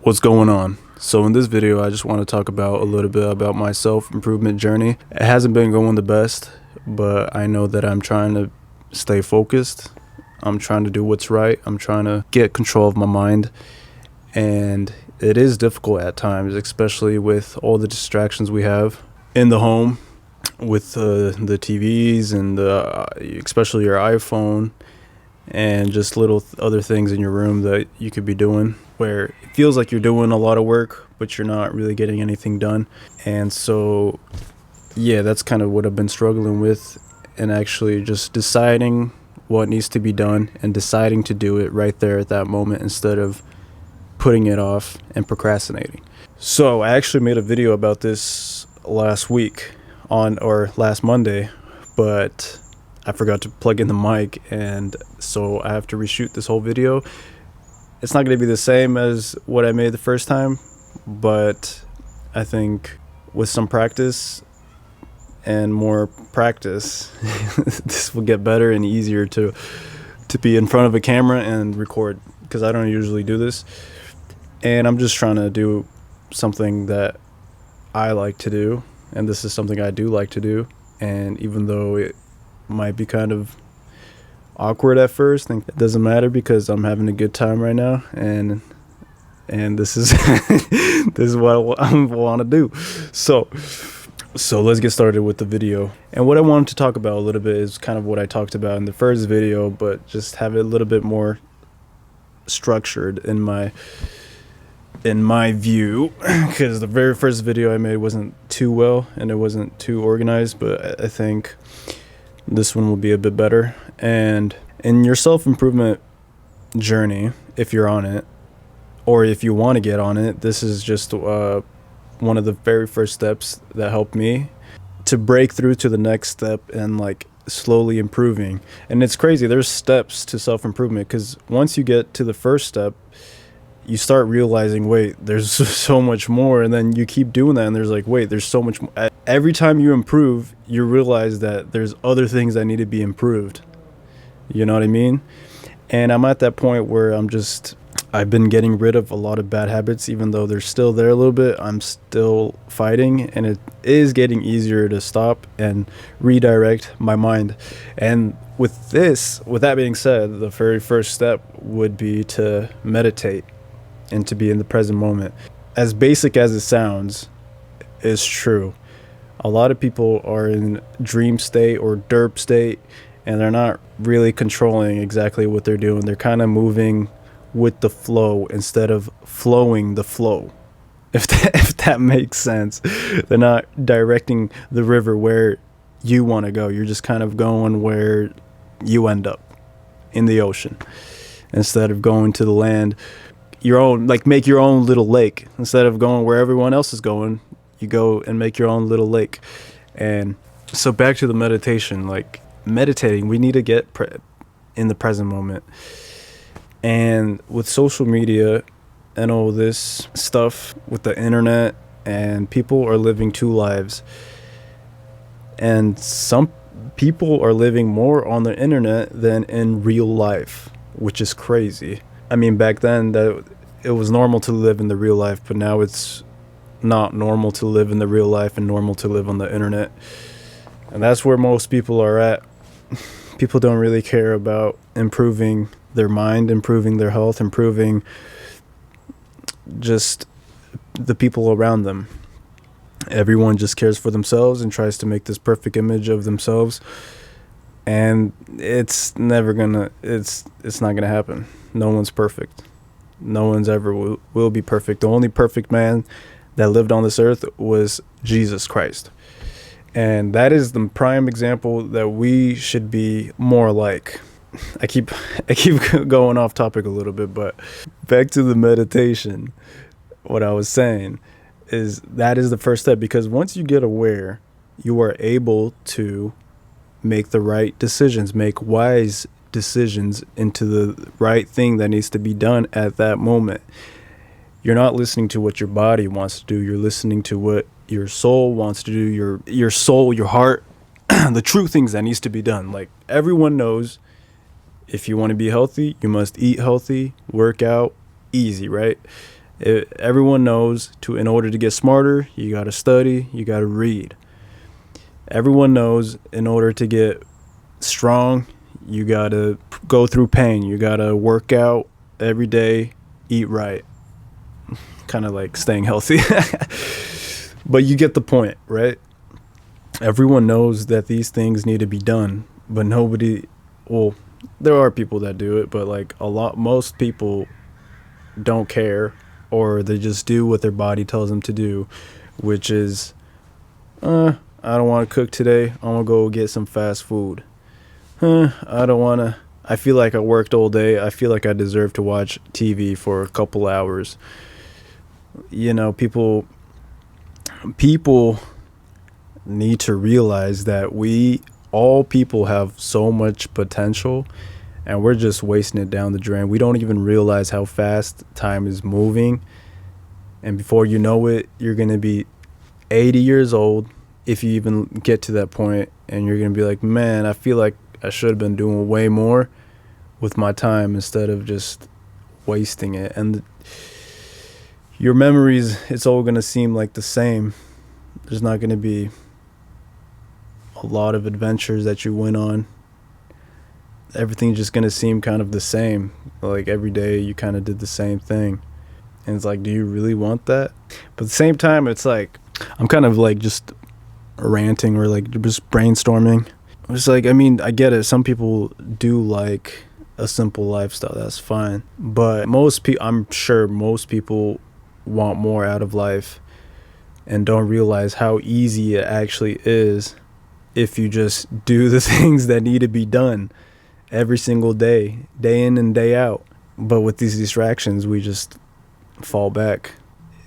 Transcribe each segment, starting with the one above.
What's going on? So in this video, I just want to talk about a little bit about my self-improvement journey. It hasn't been going the best, but I know that I'm trying to stay focused. I'm trying to do what's right. I'm trying to get control of my mind. And it is difficult at times, especially with all the distractions we have in the home with the TVs and especially your iPhone and just little other things in your room that you could be doing where it feels like you're doing a lot of work, but you're not really getting anything done. And so, yeah, that's kind of what I've been struggling with, and actually just deciding what needs to be done and deciding to do it right there at that moment instead of putting it off and procrastinating. So I actually made a video about this last Monday, but I forgot to plug in the mic, and so I have to reshoot this whole video. It's not going to be the same as what I made the first time, but I think with some practice and more practice, this will get better and easier to be in front of a camera and record, because I don't usually do this. And I'm just trying to do something that I like to do, and this is something I do like to do. And even though it might be kind of awkward at first, I think it doesn't matter because I'm having a good time right now, and this is this is what I want to do. So let's get started with the video. And what I wanted to talk about a little bit is kind of what I talked about in the first video, but just have it a little bit more structured in my view, because the very first video I made wasn't too well and it wasn't too organized, but I think this one will be a bit better. And in your self-improvement journey, if you're on it, or if you want to get on it, this is just one of the very first steps that helped me to break through to the next step and like slowly improving. And it's crazy, there's steps to self-improvement, because once you get to the first step, you start realizing, wait, there's so much more, and then you keep doing that, and there's like, wait, there's so much more. Every time you improve, you realize that there's other things that need to be improved. You know what I mean? And I'm at that point where I've been getting rid of a lot of bad habits, even though they're still there a little bit. I'm still fighting, and it is getting easier to stop and redirect my mind. And with that being said, the very first step would be to meditate and to be in the present moment. As basic as it sounds, is true. A lot of people are in dream state or derp state, and they're not really controlling exactly what they're doing. They're kind of moving with the flow instead of flowing the flow, if that makes sense. They're not directing the river where you want to go. You're just kind of going where you end up, in the ocean, instead of going to the land, make your own little lake. Instead of going where everyone else is going, you go and make your own little lake. And so back to the meditation, like meditating, we need to get in the present moment. And with social media and all this stuff with the internet, and people are living two lives, and some people are living more on the internet than in real life, which is crazy. I mean, back then that it was normal to live in the real life, but now it's not normal to live in the real life and normal to live on the internet. And that's where most people are at. People don't really care about improving their mind, improving their health, improving just the people around them. Everyone just cares for themselves and tries to make this perfect image of themselves, and it's not gonna happen. No one's perfect. No one's ever will be perfect. The only perfect man that lived on this earth was Jesus Christ, and that is the prime example that we should be more like. I keep going off topic a little bit, but back to the meditation. What I was saying is that is the first step, because once you get aware, you are able to make the right decisions, make wise decisions into the right thing that needs to be done at that moment. You're not listening to what your body wants to do. You're listening to what your soul wants to do, your soul, your heart, the true things that needs to be done. Like, everyone knows, if you want to be healthy, you must eat healthy, work out, easy, right? Everyone knows in order to get smarter, you got to study, you got to read. Everyone knows in order to get strong, you got to go through pain. You got to work out every day, eat right. Kind of like staying healthy. But you get the point, right? Everyone knows that these things need to be done, but well, there are people that do it, but like most people don't care, or they just do what their body tells them to do, which is, I don't want to cook today. I'm gonna go get some fast food. I feel like I worked all day. I feel like I deserve to watch TV for a couple hours. People need to realize that all people have so much potential, and we're just wasting it down the drain. We don't even realize how fast time is moving, and before you know it, you're going to be 80 years old, if you even get to that point, and you're going to be like, man, I feel like I should have been doing way more with my time instead of just wasting it. And your memories, it's all going to seem like the same. There's not going to be a lot of adventures that you went on. Everything's just going to seem kind of the same. Like every day you kind of did the same thing. And it's like, do you really want that? But at the same time, it's like, I'm kind of like just ranting or like just brainstorming. It's like, I mean, I get it. Some people do like a simple lifestyle. That's fine. But I'm sure most people want more out of life and don't realize how easy it actually is if you just do the things that need to be done every single day in and day out. But with these distractions, we just fall back.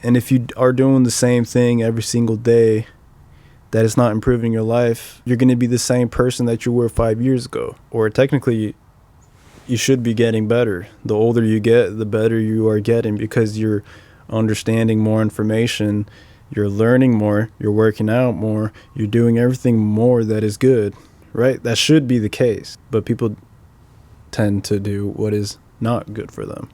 And if you are doing the same thing every single day, that is not improving your life, you're going to be the same person that you were 5 years ago. Or technically, you should be getting better. The older you get, the better you are getting, because you're understanding more information, you're learning more, you're working out more, you're doing everything more that is good, right? That should be the case. But people tend to do what is not good for them.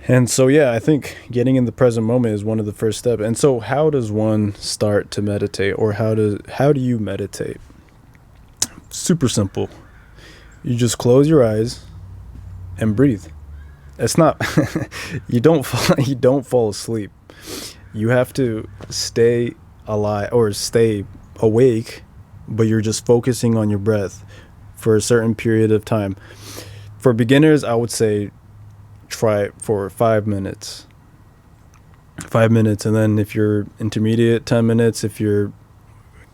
And so, yeah, I think getting in the present moment is one of the first steps. And so how does one start to meditate, or how do you meditate? Super simple. You just close your eyes and breathe. It's not you don't fall asleep. You have to stay alive or stay awake, but you're just focusing on your breath for a certain period of time. For beginners, I would say try it for 5 minutes. 5 minutes, and then if you're intermediate, 10 minutes. If you're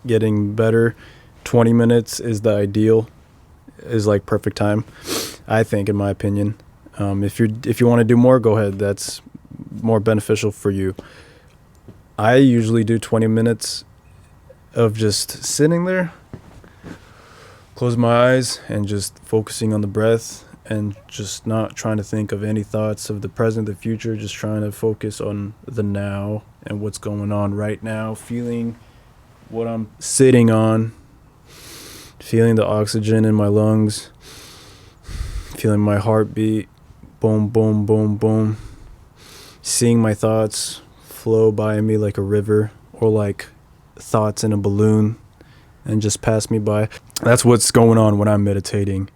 getting better, 20 minutes is the ideal, is like perfect time, I think, in my opinion. If you want to do more, go ahead. That's more beneficial for you. I usually do 20 minutes of just sitting there, close my eyes, and just focusing on the breath, and just not trying to think of any thoughts of the present, the future, just trying to focus on the now and what's going on right now, feeling what I'm sitting on, feeling the oxygen in my lungs, feeling my heartbeat, boom, boom, boom, boom, seeing my thoughts flow by me like a river, or like thoughts in a balloon and just pass me by. That's what's going on when I'm meditating.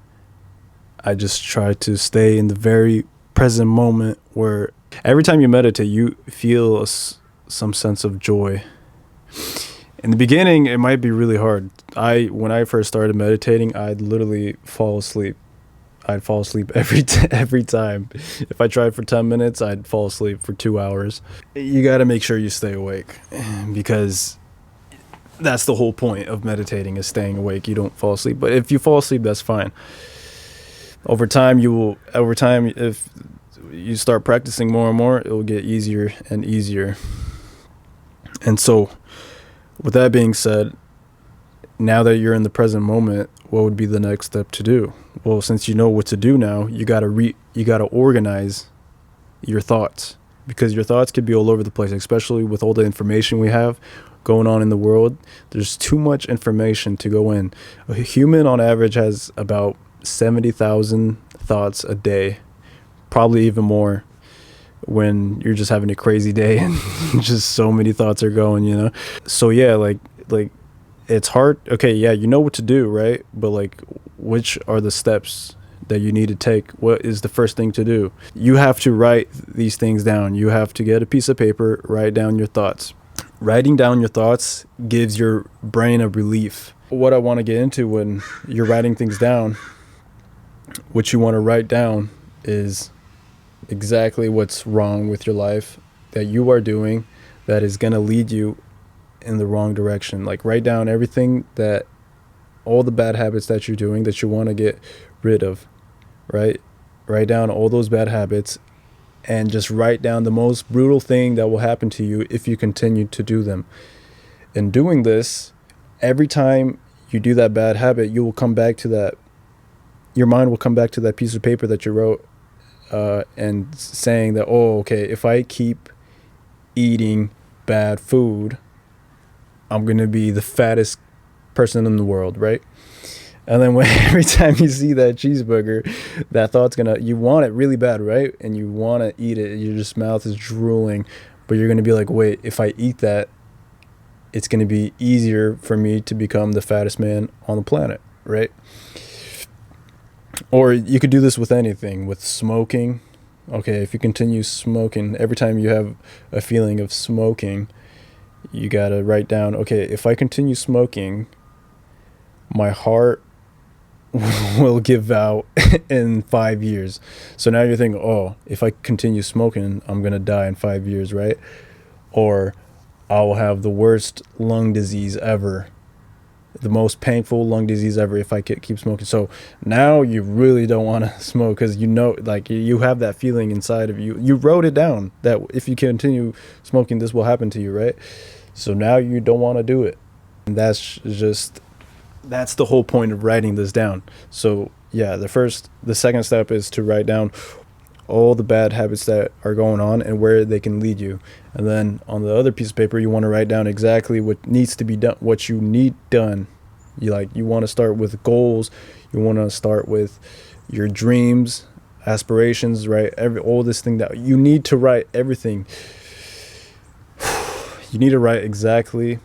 I just try to stay in the very present moment, where every time you meditate, you feel some sense of joy. In the beginning, it might be really hard. When I first started meditating, I'd literally fall asleep. I'd fall asleep every time. If I tried for 10 minutes, I'd fall asleep for 2 hours. You got to make sure you stay awake, because that's the whole point of meditating, is staying awake. You don't fall asleep. But if you fall asleep, that's fine. Over time, if you start practicing more and more, it will get easier and easier. And so, with that being said, now that you're in the present moment, what would be the next step to do? Well, since you know what to do now, you gotta organize your thoughts, because your thoughts could be all over the place, especially with all the information we have going on in the world. There's too much information to go in. A human on average has about 70,000 thoughts a day, probably even more. when you're just having a crazy day and just so many thoughts are going, you know? So yeah, like it's hard. Okay, yeah, you know what to do, right? But like, which are the steps that you need to take? What is the first thing to do? You have to write these things down. You have to get a piece of paper, write down your thoughts. Writing down your thoughts gives your brain a relief. What I want to get into when you're writing things down, what you want to write down is exactly what's wrong with your life that you are doing that is going to lead you in the wrong direction. Like, write down everything that, all the bad habits that you're doing that you want to get rid of, right? Write down all those bad habits and just write down the most brutal thing that will happen to you if you continue to do them. In doing this, every time you do that bad habit, you will come back to that, your mind will come back to that piece of paper that you wrote, and saying that, oh, okay, if I keep eating bad food, I'm going to be the fattest person in the world, right? And then every time you see that cheeseburger, that thought's you want it really bad, right? And you want to eat it. Your just mouth is drooling, but you're going to be like, wait, if I eat that, it's going to be easier for me to become the fattest man on the planet, right? Or you could do this with anything, with smoking. Okay, if you continue smoking, every time you have a feeling of smoking, you got to write down, okay, if I continue smoking, my heart will give out in 5 years. So now you're thinking, oh, if I continue smoking, I'm going to die in 5 years, right? Or I will have the worst lung disease ever, the most painful lung disease ever if I keep smoking. So now you really don't want to smoke because you know, like, you have that feeling inside of you. You wrote it down that if you continue smoking, this will happen to you, right? So now you don't want to do it. And that's the whole point of writing this down. So yeah, the second step is to write down all the bad habits that are going on and where they can lead you. And then on the other piece of paper, you want to write down exactly what needs to be done, what you need done. You want to start with goals. You want to start with your dreams, aspirations, right? All this thing that you need to write everything. You need to write exactly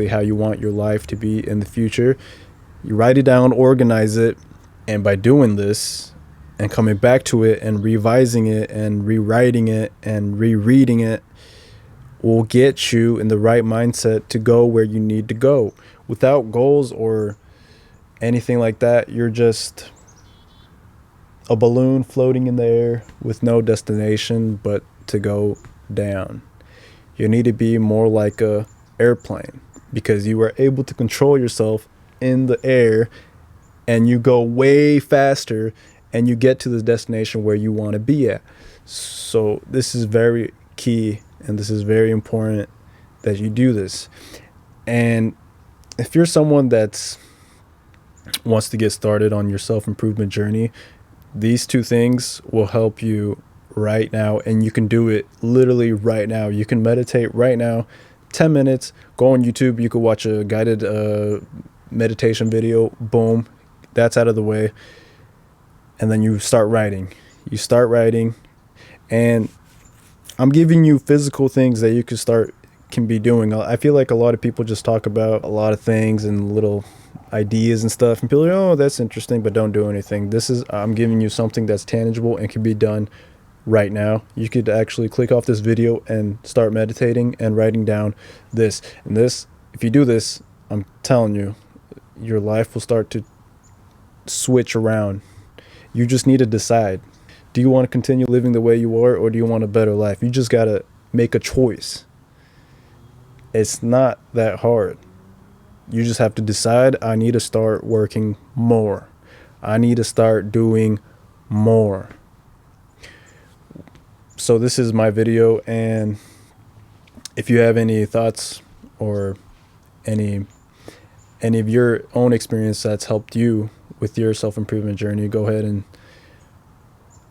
how you want your life to be in the future. You write it down, organize it, and by doing this and coming back to it and revising it and rewriting it and rereading it will get you in the right mindset to go where you need to go. Without goals or anything like that, you're just a balloon floating in the air with no destination but to go down. You need to be more like a airplane because you are able to control yourself in the air and you go way faster and you get to the destination where you want to be at. So this is very key and this is very important that you do this. And if you're someone that wants to get started on your self-improvement journey, these two things will help you right now, and you can do it literally right now. You can meditate right now, 10 minutes, go on YouTube, you could watch a guided meditation video, boom, that's out of the way. And then you start writing. And I'm giving you physical things that you can be doing. I feel like a lot of people just talk about a lot of things and little ideas and stuff, and people are like, oh, that's interesting, but don't do anything. I'm giving you something that's tangible and can be done right now. You could actually click off this video and start meditating and writing down this. And this, if you do this, I'm telling you, your life will start to switch around. You just need to decide. Do you want to continue living the way you are, or do you want a better life? You just got to make a choice. It's not that hard. You just have to decide, I need to start working more. I need to start doing more. So this is my video, and if you have any thoughts or any of your own experience that's helped you with your self-improvement journey, go ahead and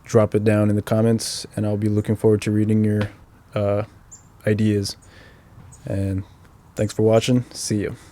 drop it down in the comments, and I'll be looking forward to reading your ideas. And thanks for watching. See you.